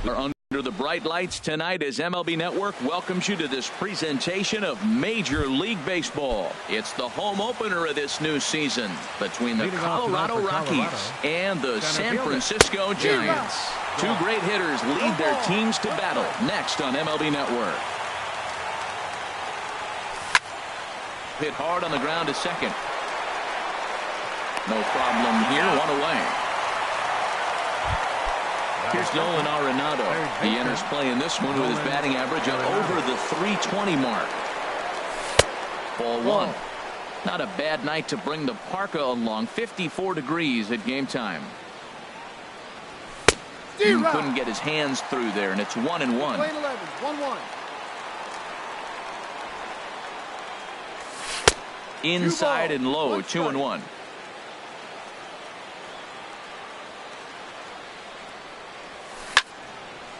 We're under the bright lights tonight as MLB Network welcomes you to this presentation of Major League Baseball. It's the home opener of this new season between the Colorado Rockies and the San Francisco Giants. Two great hitters lead their teams to battle next on MLB Network. Hit hard on the ground to second. No problem here, one away. Here's Nolan Arenado. He enters play in this one with his batting average of over the 320 mark. Ball one. Not a bad night to bring the parka along. 54 degrees at game time. Couldn't get his hands through there, and it's 1-1. 1-1. Inside and low, 2-1.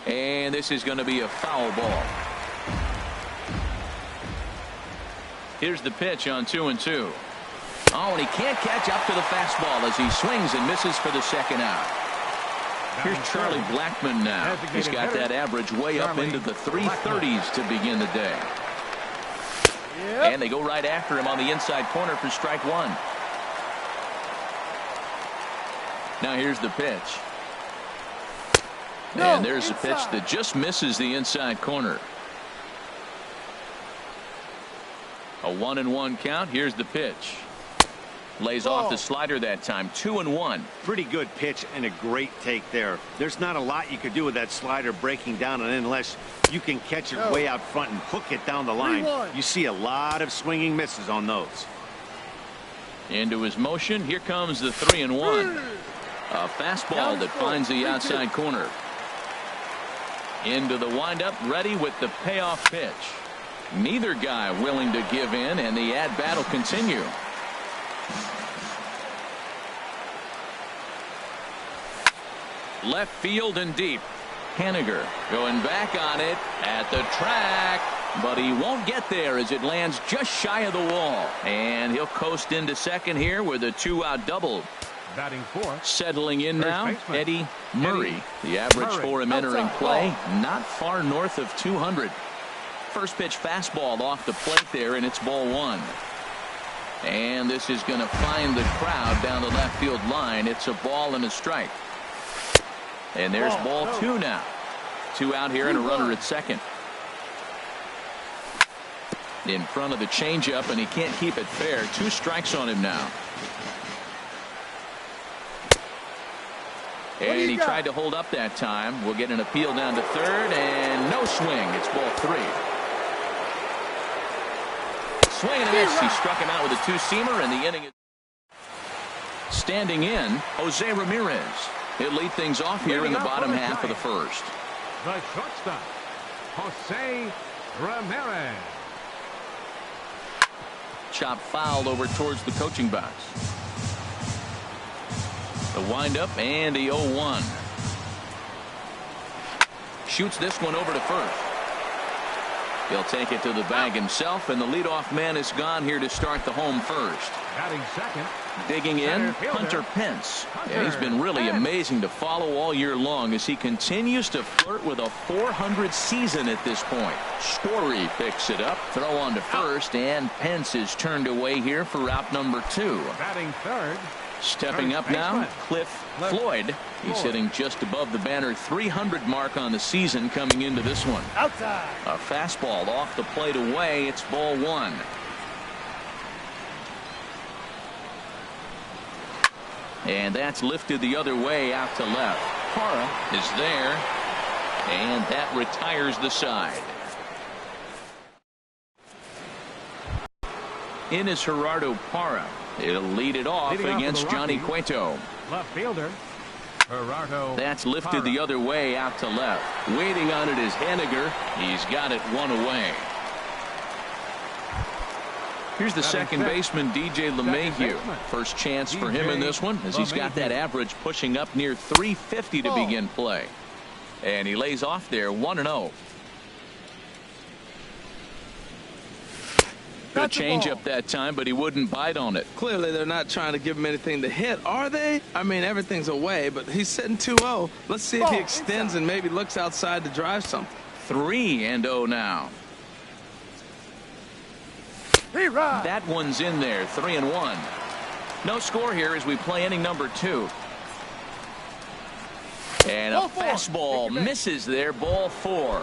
And this is going to be a foul ball. Here's the pitch on 2-2. Oh, and he can't catch up to the fastball as he swings and misses for the second out. Here's Charlie Blackmon now. He's got that average way up into the 330s to begin the day. And they go right after him on the inside corner for strike one. Now here's the pitch. And there's a pitch that just misses the inside corner. A 1-1 count. Here's the pitch. Lays off the slider that time. 2-1. Pretty good pitch and a great take there. There's not a lot you could do with that slider breaking down and unless you can catch it way out front and hook it down the line. You see a lot of swinging misses on those. Into his motion. Here comes the 3-1. A fastball that finds the outside corner. Into the windup, ready with the payoff pitch. Neither guy willing to give in, and the at-bat will continue. Left field and deep. Haniger going back on it at the track, but he won't get there as it lands just shy of the wall. And he'll coast into second here with a two-out double. Batting fourth. Settling in now, Eddie Murray. The average for him entering play, not far north of 200. First pitch fastball off the plate there, and it's ball one. And this is going to find the crowd down the left field line. It's a ball and a strike. And there's ball two now. Two out here and a runner at second. In front of the changeup, and he can't keep it fair. Two strikes on him now. And he tried to hold up that time. We'll get an appeal down to third, and no swing. It's ball three. Swing and a miss. He struck him out with a two-seamer, and the inning is standing in. Jose Ramirez. He'll lead things off here in the bottom half of the first. The shortstop, Jose Ramirez. Chop fouled over towards the coaching box. The windup and the 0-1. Shoots this one over to first. He'll take it to the bag himself, and the leadoff man is gone here to start the home first. Batting second. Digging in, Hunter Pence. And he's been really amazing to follow all year long as he continues to flirt with a .400 season at this point. Story picks it up, throw on to first, and Pence is turned away here for out number two. Batting third. Stepping up now, Cliff Floyd. He's hitting just above the banner 300 mark on the season coming into this one. Outside. A fastball off the plate away. It's ball one. And that's lifted the other way out to left. Parra is there, and that retires the side. In is Gerardo Parra. He'll lead it off against Johnny Cueto. Left fielder, Gerardo. That's lifted the other way out to left. Waiting on it is Haniger. He's got it one away. Here's the second baseman, DJ LeMahieu. First chance for him in this one as he's got that average pushing up near 350 to begin play. And he lays off there 1-0. Good changeup that time, but he wouldn't bite on it. Clearly, they're not trying to give him anything to hit, are they? I mean, everything's away, but he's sitting 2-0. Let's see if he extends and maybe looks outside to drive something. 3-0 now. That one's in there, 3-1. No score here as we play inning number 2. And a fastball misses there, ball 4.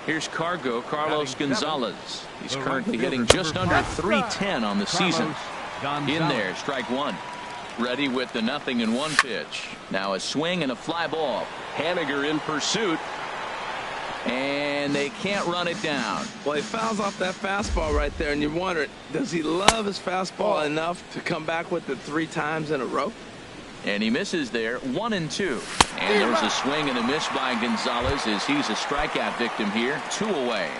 Here's Carlos Gonzalez. He's currently hitting just under .310 on the season. In there, strike 1. Ready with the 0-1 pitch. Now a swing and a fly ball. Haniger in pursuit. And they can't run it down. Well, he fouls off that fastball right there, and you wonder, does he love his fastball enough to come back with it 3 times in a row? And he misses there, 1-2. And there's a swing and a miss by Gonzalez as he's a strikeout victim here, 2 away.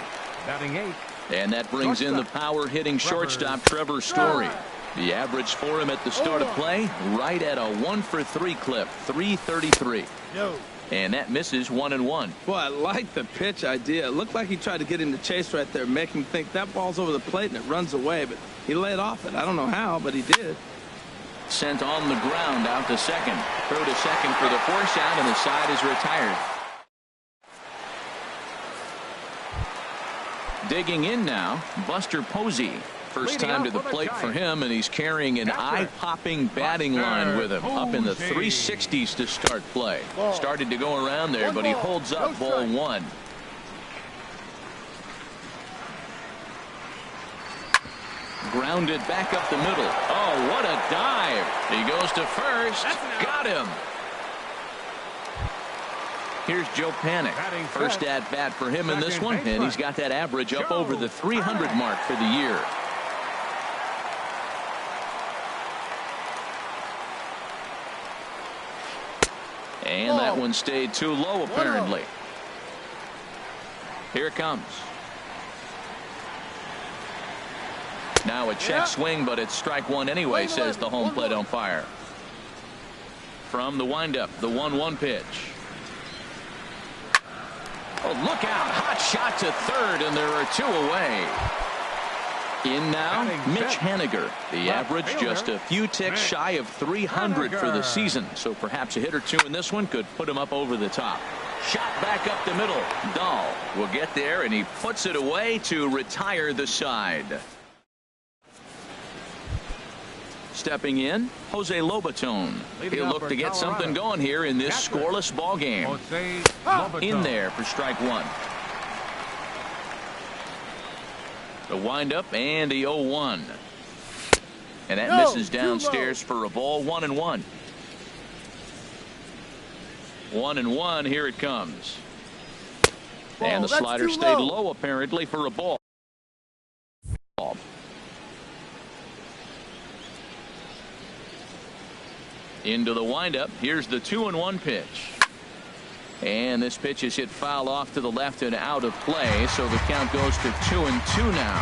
Batting 8. And that brings in the power hitting shortstop Trevor Story. The average for him at the start of play, right at a 1-for-3 clip, 333. And that misses 1-1. Boy, I like the pitch idea. It looked like he tried to get him to chase right there, make him think that ball's over the plate and it runs away, but he laid off it. I don't know how, but he did. Sent on the ground out to second. Throw to second for the force out, and the side is retired. Digging in now, Buster Posey. First time to the plate for him, and he's carrying an eye-popping batting line with him. Up in the 360s to start play. Started to go around there, but he holds up ball 1. Grounded back up the middle. Oh, what a dive. He goes to first. Got him. Here's Joe Panic. First at bat for him in this one, and he's got that average up over the 300 mark for the year. And that one stayed too low, apparently. Here it comes. Now a check swing, but it's strike 1 anyway, says the home plate umpire. From the windup, the 1-1 pitch. Oh, look out. Hot shot to third, and there are 2 away. In now, Mitch Haniger. The average just a few ticks shy of 300 for the season, so perhaps a hit or 2 in this one could put him up over the top. Shot back up the middle. Dahl will get there, and he puts it away to retire the side. Stepping in, Jose Lobaton. He'll look to get something going here in this scoreless ball game. In there for strike 1. The windup and the 0-1. And that misses downstairs for a ball. 1-1. 1-1. Here it comes. And the slider stayed low apparently for a ball. Into the windup. Here's the 2-1 pitch. And this pitch is hit foul off to the left and out of play, so the count goes to 2-2 now.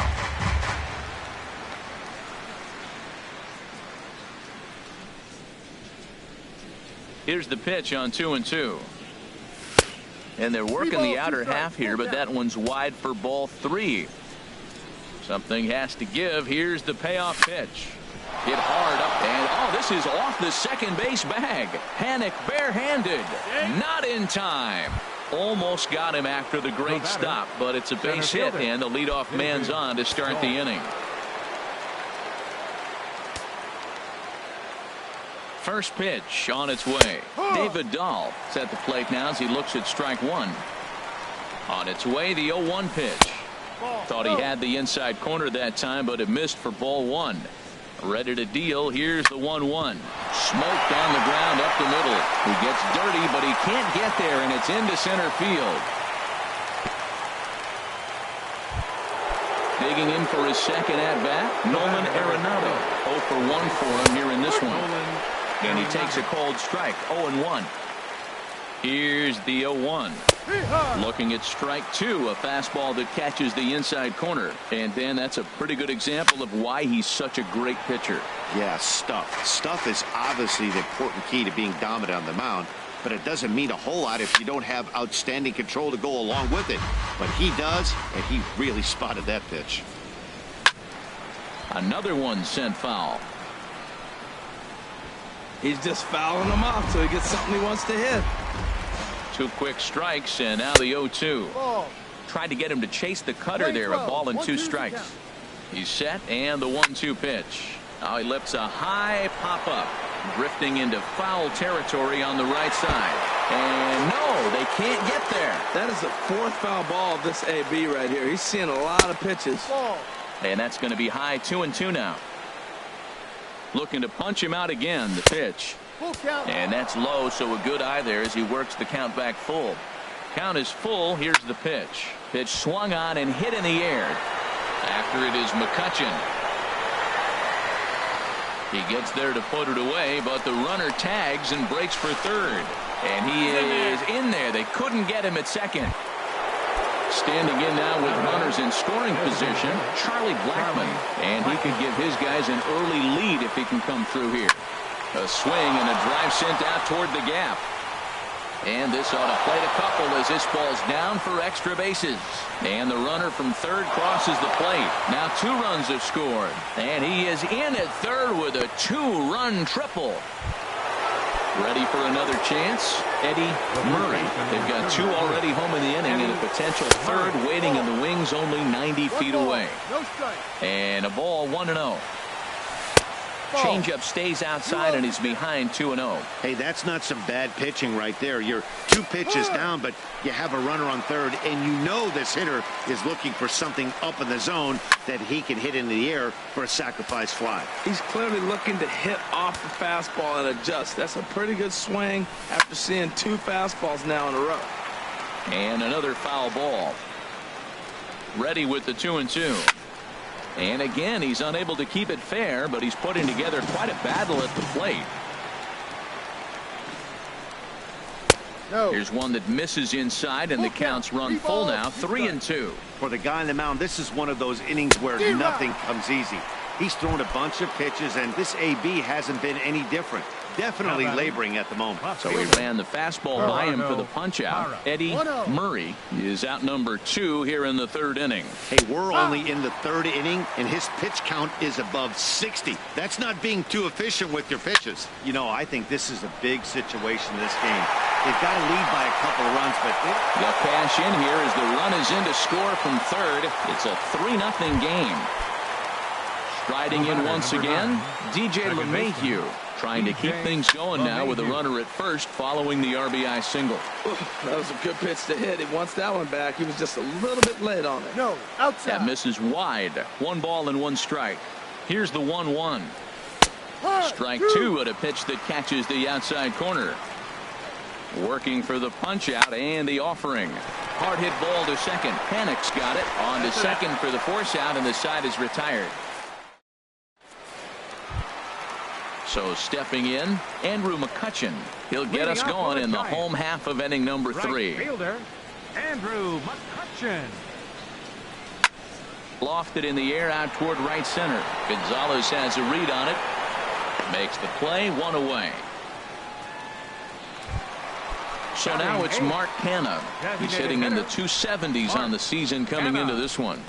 Here's the pitch on 2-2. And they're working the outer half here, but that one's wide for ball 3. Something has to give. Here's the payoff pitch. Hit hard up, and oh, this is off the second base bag. Panic barehanded. Not in time. Almost got him after the great stop, but it's a base hit, and the leadoff man's on to start the inning. First pitch on its way. David Dahl is at the plate now as he looks at strike 1. On its way, the 0-1 pitch. Thought he had the inside corner that time, but it missed for ball 1. Ready to deal. Here's the 1-1. Smoked on the ground up the middle. He gets dirty, but he can't get there, and it's into center field. Digging in for his second at-bat, Nolan Arenado. 0 for 1 for him here in this one. And he takes a cold strike, 0-1. Here's the 0-1. Looking at strike 2, a fastball that catches the inside corner. And Dan, that's a pretty good example of why he's such a great pitcher. Yeah, stuff. Stuff is obviously the important key to being dominant on the mound, but it doesn't mean a whole lot if you don't have outstanding control to go along with it. But he does, and he really spotted that pitch. Another one sent foul. He's just fouling them off so he gets something he wants to hit. 2 quick strikes, and now the 0-2. Tried to get him to chase the cutter there. A ball and 2 strikes. He's set, and the 1-2 pitch. Now he lifts a high pop-up, drifting into foul territory on the right side. And no, they can't get there. That is the 4th foul ball of this AB right here. He's seeing a lot of pitches. And that's going to be high 2-2 now. Looking to punch him out again, the pitch. And that's low, so a good eye there as he works the count back full. Count is full. Here's the pitch. Pitch swung on and hit in the air. After it is McCutchen. He gets there to put it away, but the runner tags and breaks for third. And he is in there. They couldn't get him at second. Standing in now with runners in scoring position, Charlie Blackmon. And he could give his guys an early lead if he can come through here. A swing and a drive sent out toward the gap. And this ought to plate a couple as this ball's down for extra bases. And the runner from third crosses the plate. Now 2 runs have scored. And he is in at third with a 2-run triple. Ready for another chance? Eddie Murray. They've got 2 already home in the inning and a potential third waiting in the wings only 90 feet away. And a ball 1-0. Changeup stays outside and he's behind 2-0. Hey, that's not some bad pitching right there. You're 2 pitches down, but you have a runner on third, and you know this hitter is looking for something up in the zone that he can hit into the air for a sacrifice fly. He's clearly looking to hit off the fastball and adjust. That's a pretty good swing after seeing 2 fastballs now in a row. And another foul ball. Ready with the 2-2. And again, he's unable to keep it fair, but he's putting together quite a battle at the plate. Here's one that misses inside, and the count's run full now, 3-2. For the guy on the mound, this is one of those innings where nothing comes easy. He's thrown a bunch of pitches, and this AB hasn't been any different. Definitely laboring at the moment. So he ran the fastball by him for the punch out. Eddie Murray is out number 2 here in the 3rd inning. Hey, we're only in the 3rd inning, and his pitch count is above 60. That's not being too efficient with your pitches. You know, I think this is a big situation in this game. They've got to lead by a couple of runs, but they'll cash in here as the run is in to score from third. It's a 3-0 game. Striding in once again, DJ LeMahieu. Trying to keep things going now with a runner at first following the RBI single. That was a good pitch to hit. He wants that one back. He was just a little bit late on it. No, outside. That misses wide. 1 ball and 1 strike. Here's the 1-1. Strike 2 at a pitch that catches the outside corner. Working for the punch out and the offering. Hard hit ball to second. Panic's got it. On to second for the force out, and the side is retired. So stepping in, Andrew McCutchen. He'll get us going in the home half of inning number 3. Right fielder, Andrew McCutchen. Lofted in the air out toward right center. Gonzalez has a read on it. Makes the play, 1 away. So now it's Mark Canha. He's hitting in the 270s on the season coming into this one.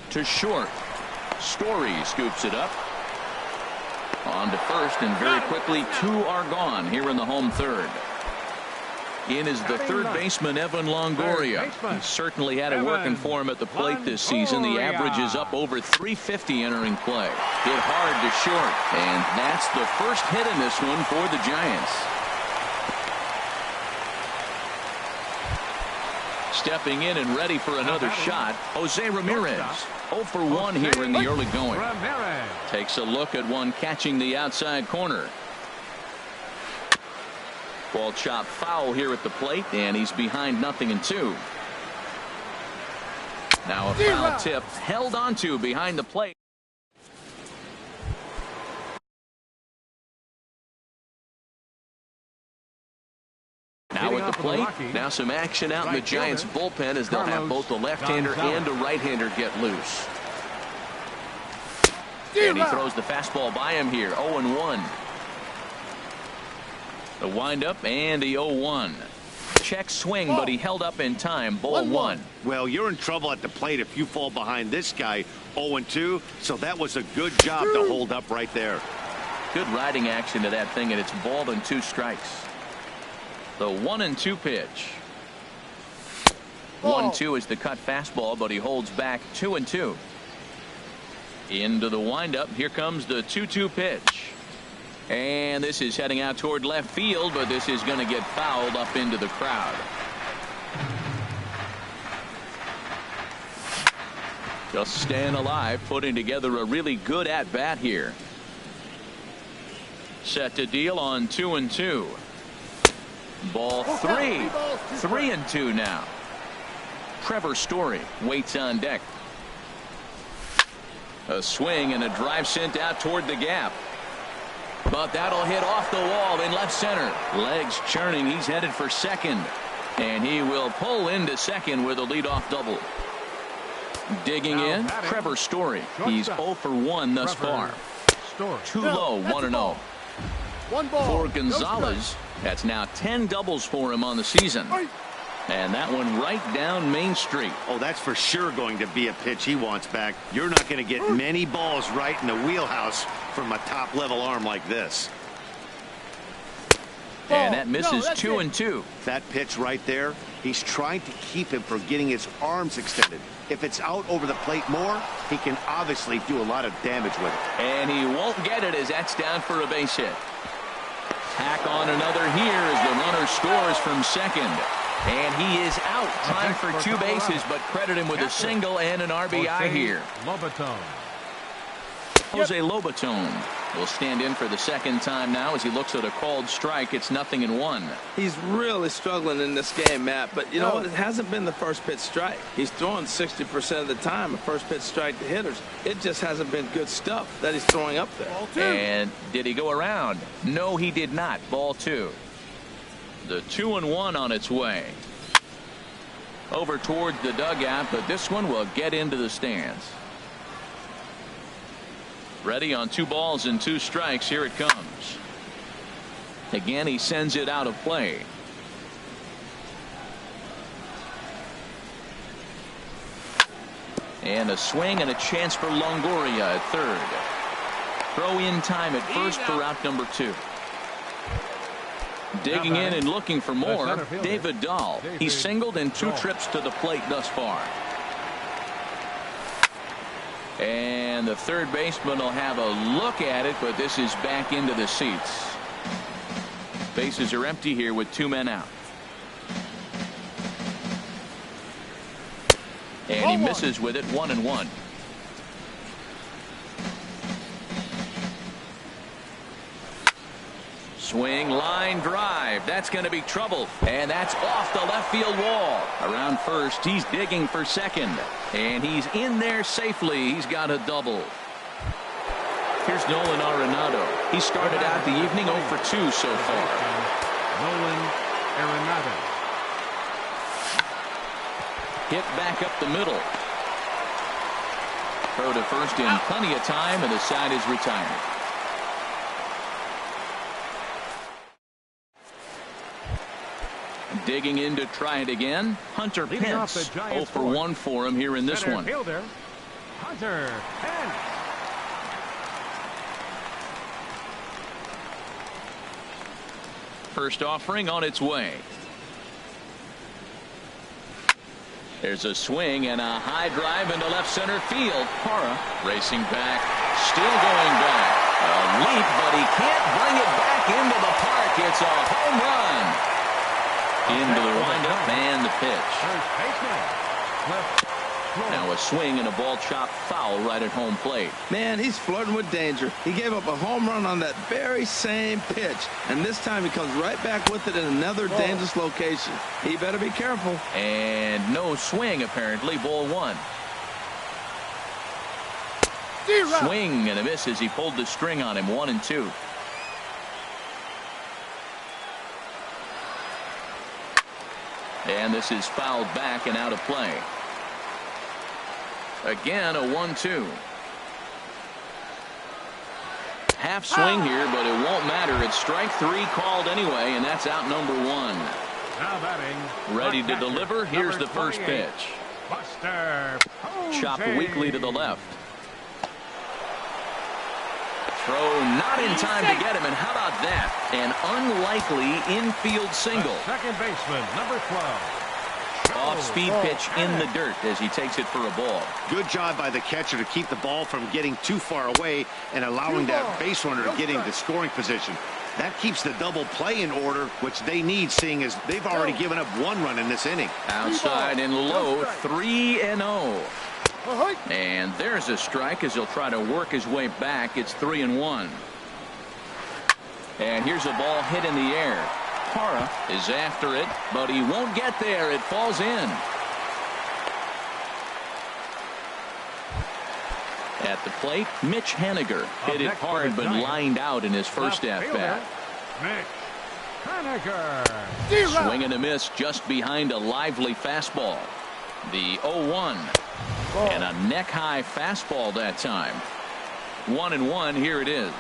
To short. Story scoops it up. On to first, and very quickly 2 are gone here in the home 3rd. In is the 3rd baseman, Evan Longoria. He certainly had it working for him at the plate this season. The average is up over 350 entering play. Hit hard to short, and that's the first hit in this one for the Giants. Stepping in and ready for another shot, Jose Ramirez. 0 for 1 here in the early going. Takes a look at one catching the outside corner. Ball chopped foul here at the plate, and he's behind 0-2. Now a foul tip held onto behind the plate. Now at the plate, now some action out in the Giants bullpen as they'll have both a left-hander and a right-hander get loose. And he throws the fastball by him here, 0-1. The windup and the 0-1. Check swing, but he held up in time. Ball one. Well, you're in trouble at the plate if you fall behind this guy. 0-2, so that was a good job to hold up right there. Good riding action to that thing, and it's ball and 2 strikes. The 1-2 pitch. 1-2 is the cut fastball, but he holds back 2-2. Into the windup. Here comes the 2-2 pitch. And this is heading out toward left field, but this is going to get fouled up into the crowd. Just staying alive, putting together a really good at-bat here. Set to deal on 2-2. Ball 3. 3-2 now. Trevor Story waits on deck. A swing and a drive sent out toward the gap. But that'll hit off the wall in left center. Legs churning. He's headed for second. And he will pull into second with a leadoff double. Digging in, Trevor Story. He's 0 for 1 thus far. Too low, 1-0. For Gonzalez, that's now 10 doubles for him on the season. And that one right down Main Street. Oh, that's for sure going to be a pitch he wants back. You're not going to get many balls right in the wheelhouse from a top-level arm like this. And that misses 2-2. That pitch right there, he's trying to keep him from getting his arms extended. If it's out over the plate more, he can obviously do a lot of damage with it. And he won't get it as that's down for a base hit. Tack on another here as the runner scores from second. And he is out. Time for 2 bases, but credit him with a single and an RBI here. Jose Lobaton will stand in for the second time now as he looks at a called strike. It's 0-1. He's really struggling in this game, Matt, but you know what? It hasn't been the first pitch strike. He's throwing 60% of the time a first pitch strike to hitters. It just hasn't been good stuff that he's throwing up there. And did he go around? No, he did not. Ball 2. The 2-1 on its way. Over towards the dugout, but this one will get into the stands. Ready on 2 balls and 2 strikes. Here it comes. Again, he sends it out of play. And a swing and a chance for Longoria at third. Throw in time at first for out number 2. Digging in and looking for more, David Dahl. He's singled in 2 trips to the plate thus far. And the third baseman will have a look at it, but this is back into the seats. Bases are empty here with 2 men out. And he misses with it, 1-1. Swing, line drive. That's going to be trouble. And that's off the left field wall. Around first, he's digging for second. And he's in there safely. He's got a double. Here's Nolan Arenado. He started out the evening 0 for 2 so far. Nolan Arenado. Hit back up the middle. Throw to first in plenty of time, and the side is retired. Digging in to try it again. Hunter Pence. 0 for 1 for him here in this one. Fielder, Hunter Pence. First offering on its way. There's a swing and a high drive into left center field. Parra racing back. Still going back. A leap, but he can't bring it back into the park. It's a home run. Into the windup and the pitch. Now a swing and a ball chopped foul right at home plate. Man, he's flirting with danger. He gave up a home run on that very same pitch, and this time he comes right back with it in another dangerous location. He better be careful. And no swing apparently. Ball 1. Swing and a miss as he pulled the string on him. 1-2. And this is fouled back and out of play. Again, a 1-2. Half swing here, but it won't matter. It's strike 3 called anyway, and that's out number 1. Now batting. Ready to deliver. Here's the first pitch. Buster. Chopped weakly to the left. Throw not in time to get him, and how about that? An unlikely infield single. Second baseman, number 12. Off-speed pitch in the dirt as he takes it for a ball. Good job by the catcher to keep the ball from getting too far away and allowing that base runner to get into scoring position. That keeps the double play in order, which they need, seeing as they've already given up 1 run in this inning. Outside and low, 3-0. And there's a strike as he'll try to work his way back. It's 3-1. And here's a ball hit in the air. Parra is after it, but he won't get there. It falls in. At the plate, Mitch Haniger hit it hard but lined out in his first at-bat. Mitch Haniger. Swing and a miss just behind a lively fastball. The 0-1. And a neck-high fastball that time. 1-1, here it is.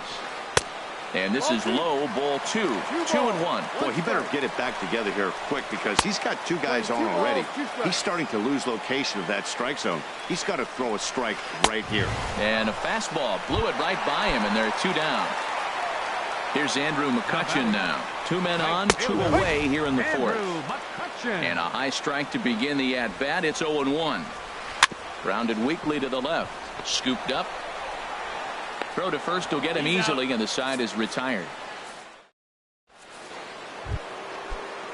And this is low, ball 2. 2-1. Boy, he better get it back together here quick because he's got 2 guys on already. He's starting to lose location of that strike zone. He's got to throw a strike right here. And a fastball blew it right by him, and they're 2 down. Here's Andrew McCutchen now. 2 men on, 2 away here in the 4th. And a high strike to begin the at-bat. It's 0-1. Grounded weakly to the left. Scooped up. Throw to first will get him easily, and the side is retired.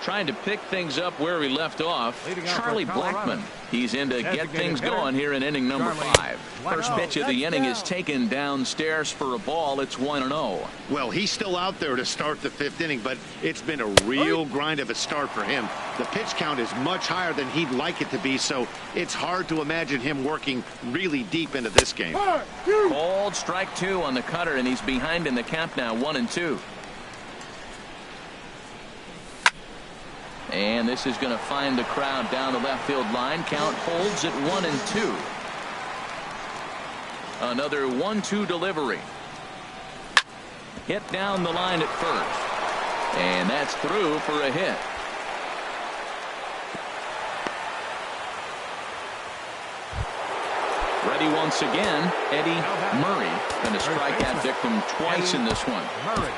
Trying to pick things up where we left off. Charlie Blackmon. He's in to get things going here in inning number 5. First pitch of the inning is taken downstairs for a ball. It's 1-0. Well, he's still out there to start the 5th inning, but it's been a real grind of a start for him. The pitch count is much higher than he'd like it to be, so it's hard to imagine him working really deep into this game. Called strike 2 on the cutter, and he's behind in the count now, 1-2. And this is going to find the crowd down the left field line. Count holds at 1-2. Another 1-2 delivery. Hit down the line at first. And that's through for a hit. Ready once again, Eddie Murray. Going to strike that victim twice in this one. Murray.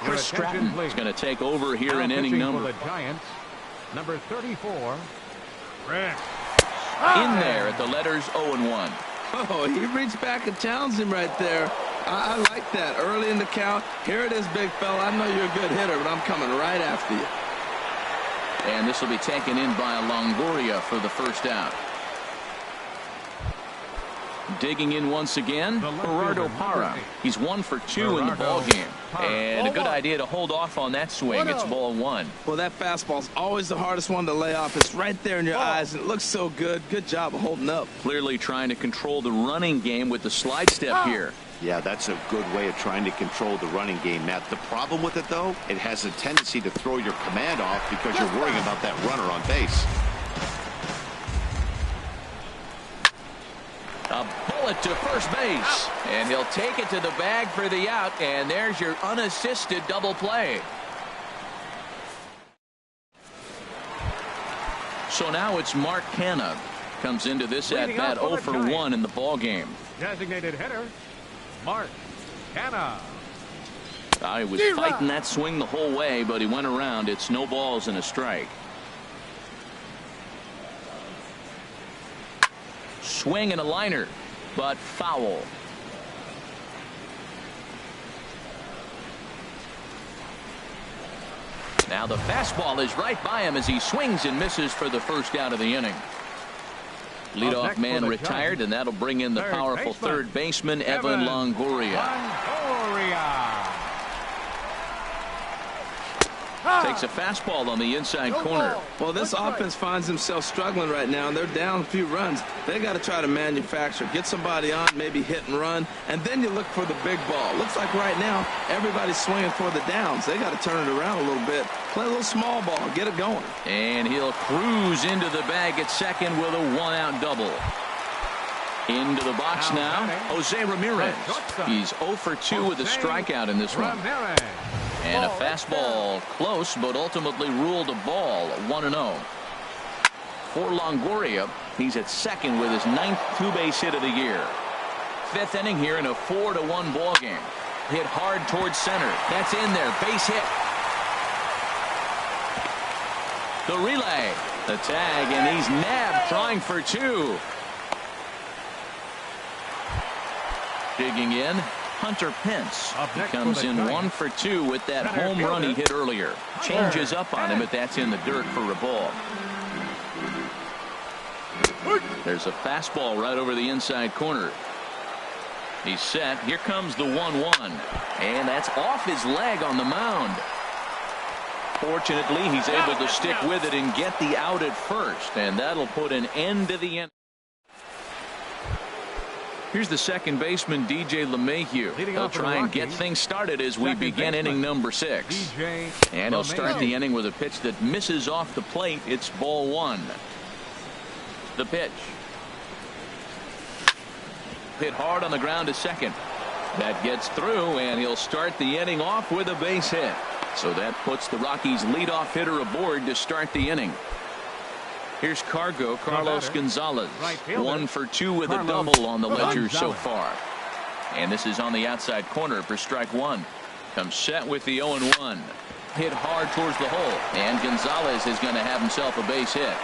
Chris Stratton is going to take over here in inning number. The Giants, number 34, Rick. In there at the letters 0-1. Oh, he reached back and challenged him right there. I like that. Early in the count. Here it is, big fella. I know you're a good hitter, but I'm coming right after you. And this will be taken in by Longoria for the first out. Digging in once again, Gerardo Parra. He's 1 for 2 in the ballgame. And a good idea to hold off on that swing. It's ball 1. Well, that fastball's always the hardest one to lay off. It's right there in your eyes, and it looks so good. Good job of holding up. Clearly trying to control the running game with the slide step here. Yeah, that's a good way of trying to control the running game, Matt. The problem with it, though, it has a tendency to throw your command off because you're worrying about that runner on base. A bullet to first base. And he'll take it to the bag for the out. And there's your unassisted double play. So now it's Mark Canha. Comes into this at-bat 0 for 1 in the ball game. Designated hitter, Mark Canha. He was fighting that swing the whole way, but he went around. It's no balls and a strike. Swing and a liner, but foul. Now the fastball is right by him as he swings and misses for the first out of the inning. Leadoff man retired, and that'll bring in the powerful third baseman, Evan Longoria. Takes a fastball on the inside corner. Well, this offense finds themselves struggling right now, and they're down a few runs. They got to try to manufacture, get somebody on, maybe hit and run, and then you look for the big ball. Looks like right now everybody's swinging for the downs. They got to turn it around a little bit, play a little small ball, get it going. And he'll cruise into the bag at second with a 1-out double. Into the box now, Jose Ramirez. He's 0 for 2 with a strikeout in this one. And a fastball close, but ultimately ruled a ball, 1-0. For Longoria, he's at second with his 9th two-base hit of the year. 5th inning here in a 4-1 ball game. Hit hard towards center. That's in there. Base hit. The relay. The tag, and he's nabbed trying for 2. Digging in, Hunter Pence. He comes in 1 for 2 with that home run he hit earlier. Changes up on him, but that's in the dirt for a ball. There's a fastball right over the inside corner. He's set. Here comes the 1-1. And that's off his leg on the mound. Fortunately, he's able to stick with it and get the out at first. And that'll put an end to the end. Here's the second baseman, Joehl98. He'll try and get things started as we begin inning number 6. And he'll start the inning with a pitch that misses off the plate. It's ball 1. The pitch. Hit hard on the ground to second. That gets through, and he'll start the inning off with a base hit. So that puts the Rockies' leadoff hitter aboard to start the inning. Here's Carlos Gonzalez. 1 for 2 with a double on the ledger so far. And this is on the outside corner for strike 1. Comes set with the 0-1. Hit hard towards the hole. And Gonzalez is going to have himself a base hit.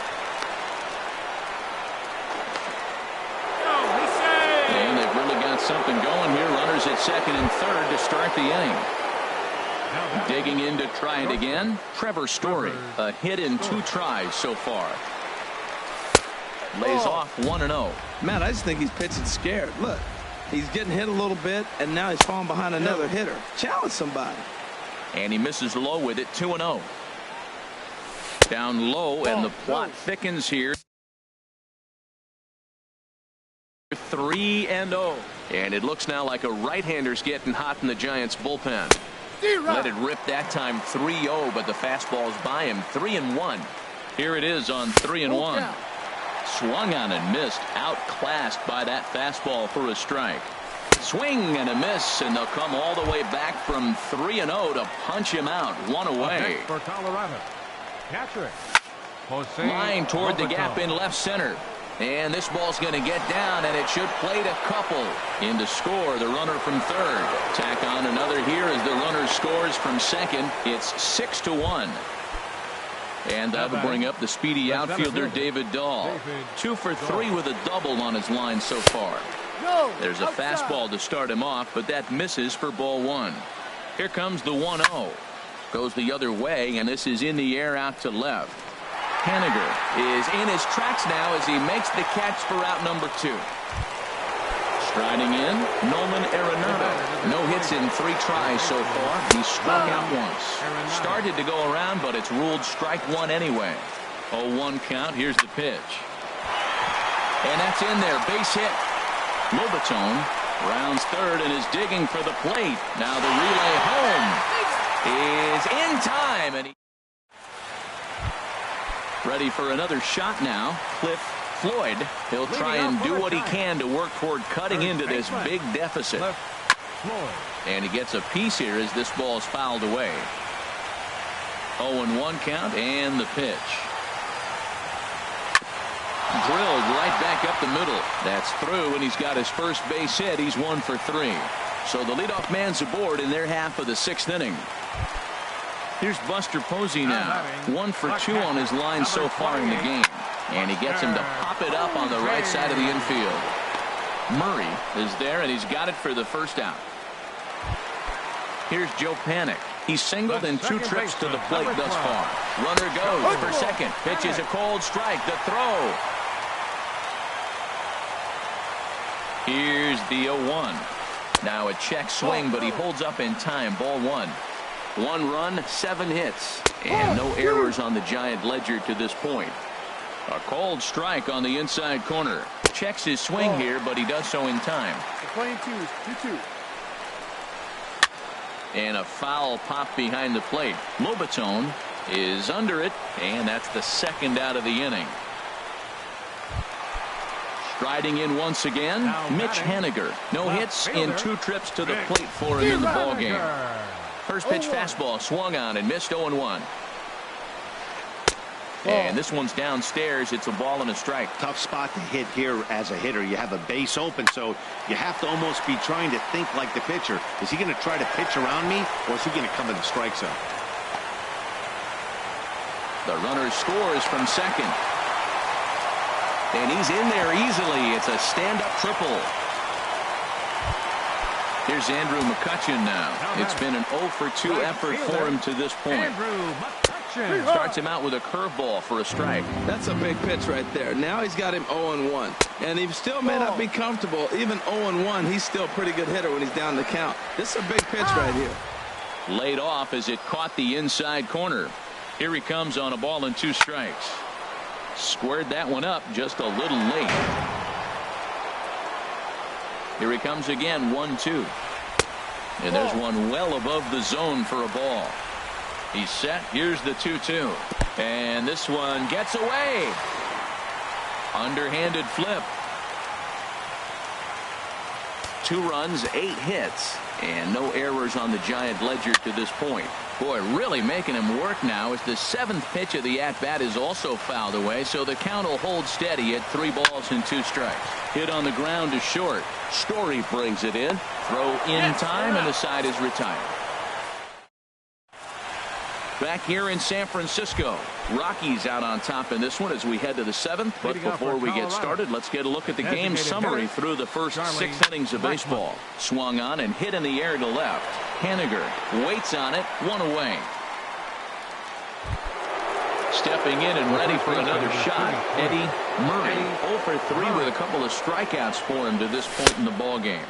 And they've really got something going here. Runners at second and third to start the inning. Digging in to try it again, Trevor Story. A hit in 2 tries so far. Lays off 1-0. Matt, I just think he's pitching scared. Look, he's getting hit a little bit, and now he's falling behind another hitter. Challenge somebody. And he misses low with it, 2-0. Down low, and the plot thickens here. 3-0. And it looks now like a right-hander's getting hot in the Giants' bullpen. Let it rip that time, 3-0, but the fastball's by him, 3-1. Here it is on 3-1. Swung on and missed, outclassed by that fastball for a strike. Swing and a miss, and they'll come all the way back from 3-0 to punch him out, 1 away. For Colorado, catcher line toward the gap in left center. And this ball's going to get down, and it should plate a couple. In to score, the runner from third. Tack on another here as the runner scores from second. It's 6-1. And that'll bring up the speedy outfielder David Dahl. 2 for 3 with a double on his line so far. There's a fastball to start him off, but that misses for ball 1. Here comes the 1-0. Goes the other way, and this is in the air out to left. Henniger is in his tracks now as he makes the catch for out number 2. Striding in, Nolan Arenado. No hits in 3 tries so far. He struck out once. Started to go around, but it's ruled strike 1 anyway. 0-1 count. Here's the pitch. And that's in there. Base hit. Lobatone rounds third and is digging for the plate. Now the relay home is in time, and ready for another shot now. Cliff Floyd. He'll try and do what he can to work toward cutting into this big deficit. And he gets a piece here as this ball is fouled away. 0-1 count and the pitch. Drilled right back up the middle. That's through, and he's got his first base hit. He's 1 for 3. So the leadoff man's aboard in their half of the 6th inning. Here's Buster Posey now. 1 for 2 on his line so far in the game. And he gets him to pop it up on the right side of the infield. Murray is there, and he's got it for the first out. Here's Joe Panik. He's singled in 2 trips to the plate thus far. Runner goes for second. Pitch is a cold strike. The throw. Here's the 0-1. Now a check swing, but he holds up in time. Ball 1. 1 run, 7 hits, and no errors on the Giant ledger to this point. A cold strike on the inside corner. Checks his swing here, but he does so in time. Playing 2-2. And a foul pop behind the plate. Lobatone is under it, and that's the 2nd out of the inning. Striding in once again, Mitch Haniger. No hits in 2 trips to the plate for him in the ballgame. First pitch fastball swung on and missed 0-1. And this one's downstairs. It's a ball and a strike. Tough spot to hit here as a hitter. You have a base open, so you have to almost be trying to think like the pitcher. Is he going to try to pitch around me, or is he going to come in the strike zone? The runner scores from second. And he's in there easily. It's a stand-up triple. Here's Andrew McCutchen now. It's been an 0 for 2 effort for him to this point. Starts him out with a curveball for a strike. That's a big pitch right there. Now he's got him 0-1. And he still may not be comfortable. Even 0-1, he's still a pretty good hitter when he's down the count. This is a big pitch right here. Laid off as it caught the inside corner. Here he comes on a ball and 2 strikes. Squared that one up just a little late. Here he comes again, 1-2. And there's one well above the zone for a ball. He's set. Here's the 2-2. And this one gets away. Underhanded flip. 2 runs, 8 hits, and no errors on the Giant ledger to this point. Boy, really making him work now as the 7th pitch of the at-bat is also fouled away, so the count will hold steady at 3 balls and 2 strikes. Hit on the ground to short. Story brings it in. Throw in time, and the side is retired. Back here in San Francisco, Rockies out on top in this one as we head to the 7th. But before we get started, let's get a look at the game summary through the first 6 innings of baseball. Swung on and hit in the air to left. Haniger waits on it, 1 away. Stepping in and ready for another shot, Eddie Murray. 0 for 3 with a couple of strikeouts for him to this point in the ball game.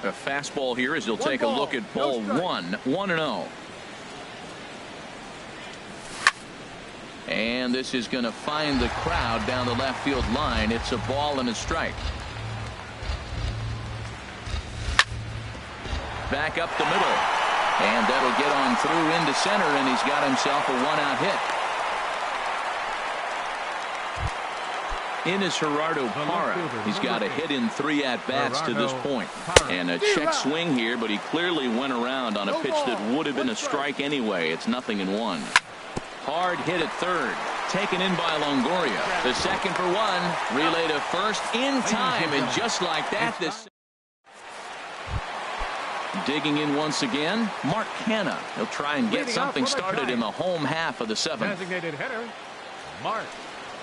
A fastball here as he'll take a look at ball 1, 1-0. And this is going to find the crowd down the left field line. It's a ball and a strike. Back up the middle. And that'll get on through into center, and he's got himself a 1-out hit. In is Gerardo Parra. He's got a hit in 3 at-bats to this point. And a check swing here, but he clearly went around on a pitch that would have been a strike anyway. It's 0-1. Hard hit at third. Taken in by Longoria. The second for 1. Relay to first in time. And just like that, this. Digging in once again, Mark Canha. He'll try and get something started in the home half of the 7th. Designated hitter, Mark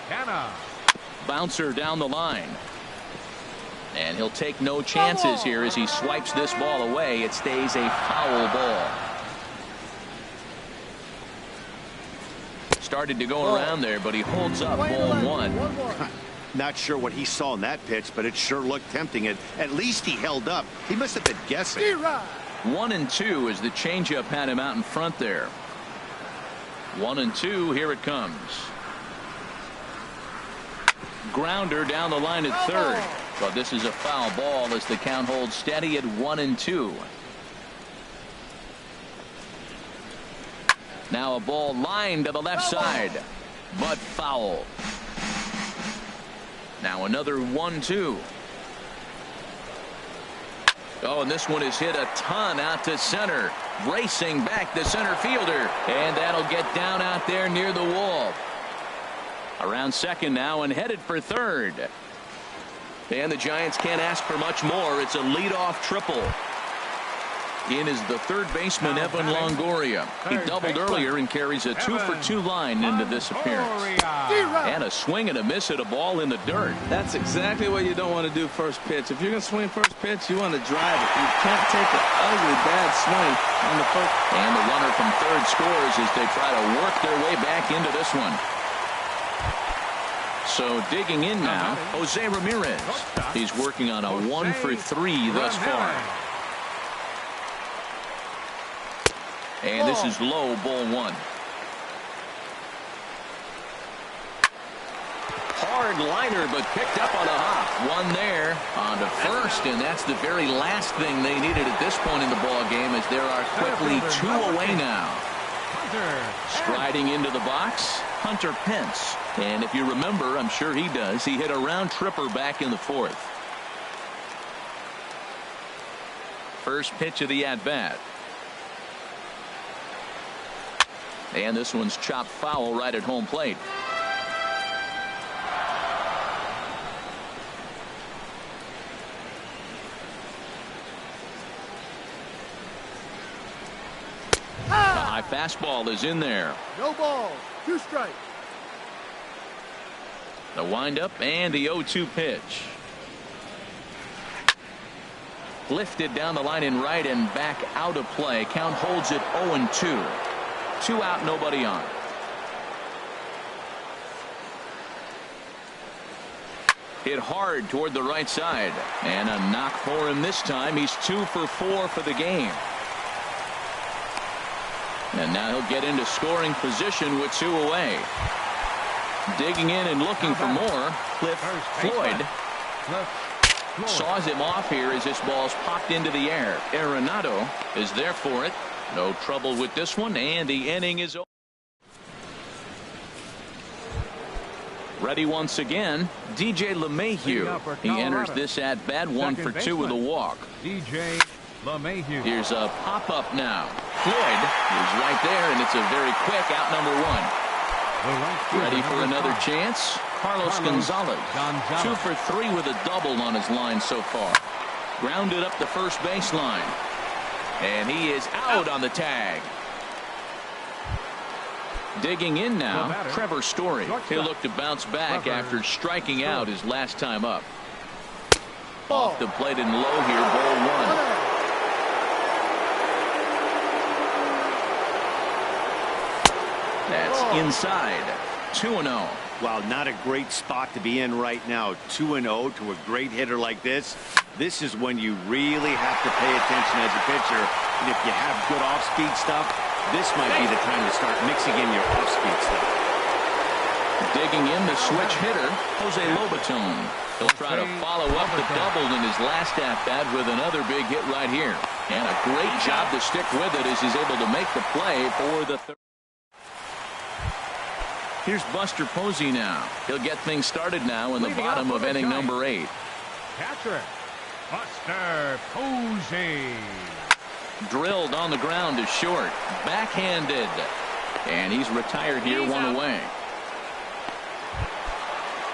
Canha. Bouncer down the line. And he'll take no chances here as he swipes this ball away. It stays a foul ball. Started to go around there, but he holds up ball 1. Not sure what he saw in that pitch, but it sure looked tempting. At least he held up. He must have been guessing. 1-2 as the changeup had him out in front there. 1-2. Here it comes. Grounder down the line at third. But this is a foul ball as the count holds steady at 1-2. Now a ball lined to the left side, but foul. Now another 1-2. Oh, and this one is hit a ton out to center. Racing back the center fielder. And that'll get down out there near the wall. Around second now and headed for third. And the Giants can't ask for much more. It's a leadoff triple. In is the third baseman, Evan Longoria. He doubled earlier and carries a 2-for-2 line into this appearance. And a swing and a miss at a ball in the dirt. That's exactly what you don't want to do first pitch. If you're going to swing first pitch, you want to drive it. You can't take an ugly, bad swing on the first. And the runner from third scores as they try to work their way back into this one. So digging in now, Jose Ramirez. He's working on a 1-for-3 thus far. And this is low, ball 1. Hard liner, but picked up on a hop. One there on to first, and that's the very last thing they needed at this point in the ball game, as there are quickly 2 away now. Striding into the box, Hunter Pence. And if you remember, I'm sure he does, he hit a round tripper back in the fourth. First pitch of the at-bat. And this one's chopped foul right at home plate. The high fastball is in there. No ball. 2 strikes. The windup and the 0-2 pitch. Lifted down the line in right and back out of play. Count holds it 0-2. 2 out, nobody on. Hit hard toward the right side. And a knock for him this time. He's 2 for 4 for the game. And now he'll get into scoring position with 2 away. Digging in and looking for more. Cliff Floyd saws him off here as this ball's popped into the air. Arenado is there for it. No trouble with this one, and the inning is over. Ready once again, DJ LeMahieu. He enters this at bat 1 for 2 with a walk. DJ LeMahieu. Here's a pop-up now. Floyd is right there, and it's a very quick out number 1. Ready for another chance. Carlos Gonzalez. 2 for 3 with a double on his line so far. Grounded up the first baseline. And he is out on the tag. Digging in now, Trevor Story. He'll look to bounce back after striking out his last time up. Off the plate and low here, ball 1. That's inside. 2-0. Wow, not a great spot to be in right now. 2-0 to a great hitter like this. This is when you really have to pay attention as a pitcher. And if you have good off-speed stuff, this might be the time to start mixing in your off-speed stuff. Digging in the switch hitter, Jose Lobaton. He'll try to follow up the double in his last at-bat with another big hit right here. And a great job to stick with it as he's able to make the play for the third. Here's Buster Posey now. He'll get things started now in the bottom of inning number 8. Catcher, Buster Posey. Drilled on the ground to short. Backhanded. And he's retired here, 1 away.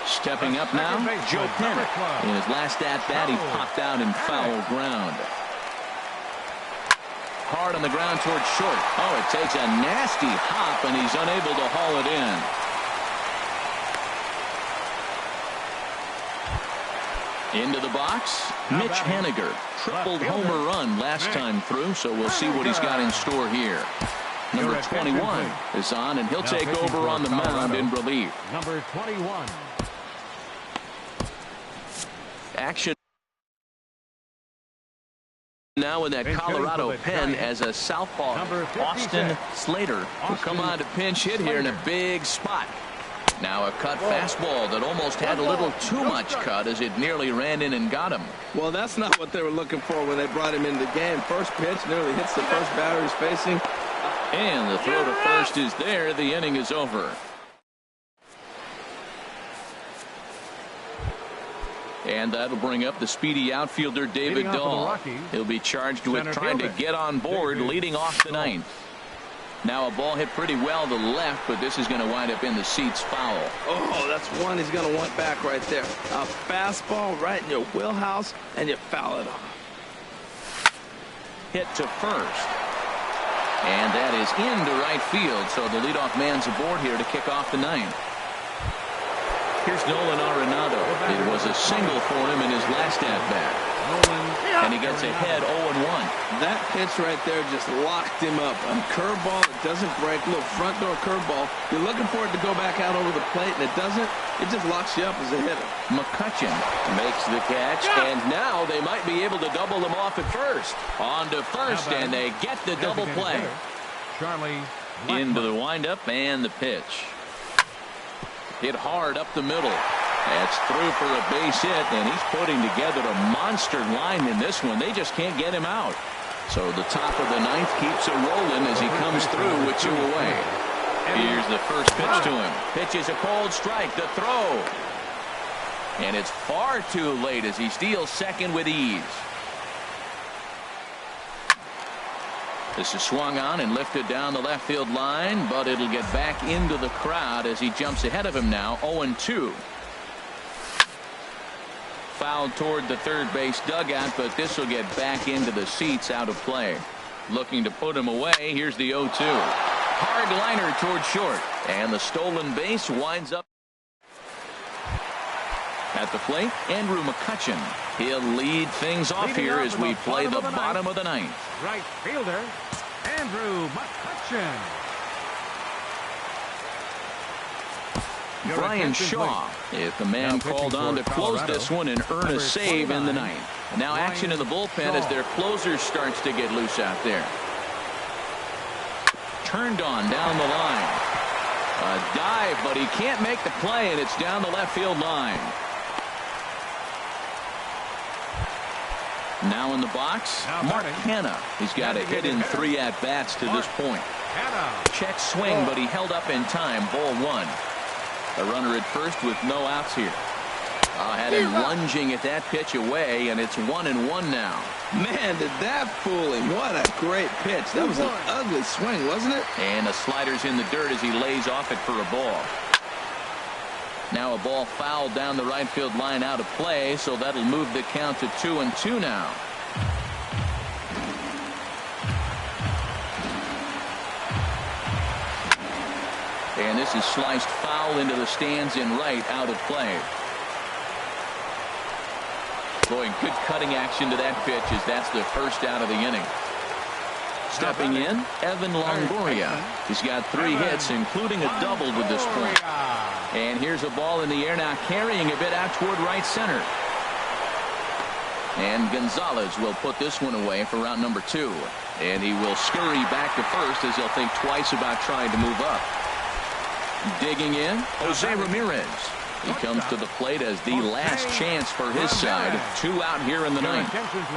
Stepping up now, Joe Pennant. In his last at-bat, he popped out in foul ground. Hard on the ground towards short. Oh, it takes a nasty hop, and he's unable to haul it in. Into the box, Mitch Haniger. Tripled homer run last time through, so we'll see what he's got in store here. Number 21 is on, and he'll take over on the mound in relief. Number 21. Action now in that Colorado pen as a southpaw. Austin Slater will come on to pinch hit here in a big spot. Now a cut fastball that almost had a little too much cut as it nearly ran in and got him. Well, that's not what they were looking for when they brought him into the game. First pitch nearly hits the first batter he's facing. And the throw to first is there. The inning is over. And that'll bring up the speedy outfielder David Dahl. He'll be charged with trying to get on board leading off the ninth. Now a ball hit pretty well to the left, but this is going to wind up in the seats foul. Oh, that's one he's going to want back right there. A fastball right in your wheelhouse, and you foul it off. Hit to first. And that is into right field, so the leadoff man's aboard here to kick off the ninth. Here's Nolan Arenado. It was a single for him in his last at-bat. And he gets ahead 0-1. That pitch right there just locked him up. A curveball that doesn't break. Little front door curveball. You're looking for it to go back out over the plate, and it doesn't. It just locks you up as a hitter. McCutchen makes the catch, and now they might be able to double them off at first. On to first, and they get the double play. Into the windup and the pitch. Hit hard up the middle. That's through for a base hit, and he's putting together a monster line in this one. They just can't get him out. So the top of the ninth keeps it rolling as he comes through with 2 away. Here's the first pitch to him. Pitch is a cold strike. The throw. And it's far too late as he steals second with ease. This is swung on and lifted down the left field line, but it'll get back into the crowd as he jumps ahead of him now. 0-2. Fouled toward the third base dugout, but this will get back into the seats, out of play. Looking to put him away. Here's the 0-2. Hard liner toward short, and the stolen base winds up. At the plate, Andrew McCutchen. He'll lead things off here as we play the bottom of the ninth. Right fielder, Andrew McCutchen. Brian Shaw is the man called on to close this one and earn a save in the ninth. And now action in the bullpen as their closer starts to get loose out there. Turned on down the line. A dive, but he can't make the play, and it's down the left field line. Now in the box, Mark Hanna. He's got a hit in 3 at-bats to this point. Check swing, but he held up in time. Ball 1. A runner at first with no outs here. Had him lunging at that pitch away, and it's 1-1 now. Man, did that fool him. What a great pitch. That was an ugly swing, wasn't it? And the slider's in the dirt as he lays off it for a ball. Now a ball fouled down the right field line, out of play, so that'll move the count to 2-2 now. And this is sliced foul into the stands in right, out of play. Boy, good cutting action to that pitch as that's the first out of the inning. Stepping in, Evan Longoria. He's got 3 hits, including a double to this point. And here's a ball in the air now, carrying a bit out toward right center. And Gonzalez will put this one away for round number 2. And he will scurry back to first as he'll think twice about trying to move up. Digging in, Jose Ramirez. He comes to the plate as the last chance for his side. 2 out here in the ninth.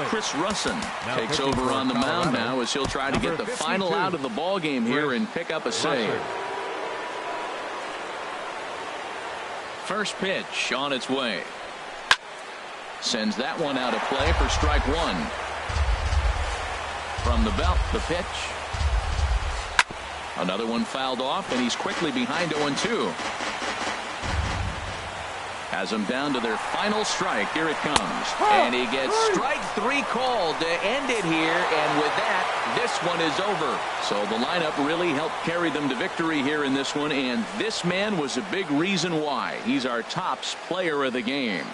Chris Russin takes over on the mound now as he'll try to get the final out of the ball game here and pick up a save. First pitch on its way. Sends that one out of play for strike 1. From the belt, the pitch. Another one fouled off, and he's quickly behind 0-2. Has them down to their final strike. Here it comes. And he gets strike 3 called to end it here. And with that, this one is over. So the lineup really helped carry them to victory here in this one. And this man was a big reason why. He's our tops player of the game.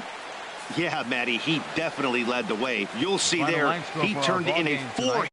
Yeah, Matty, he definitely led the way. You'll see there, he turned in a 4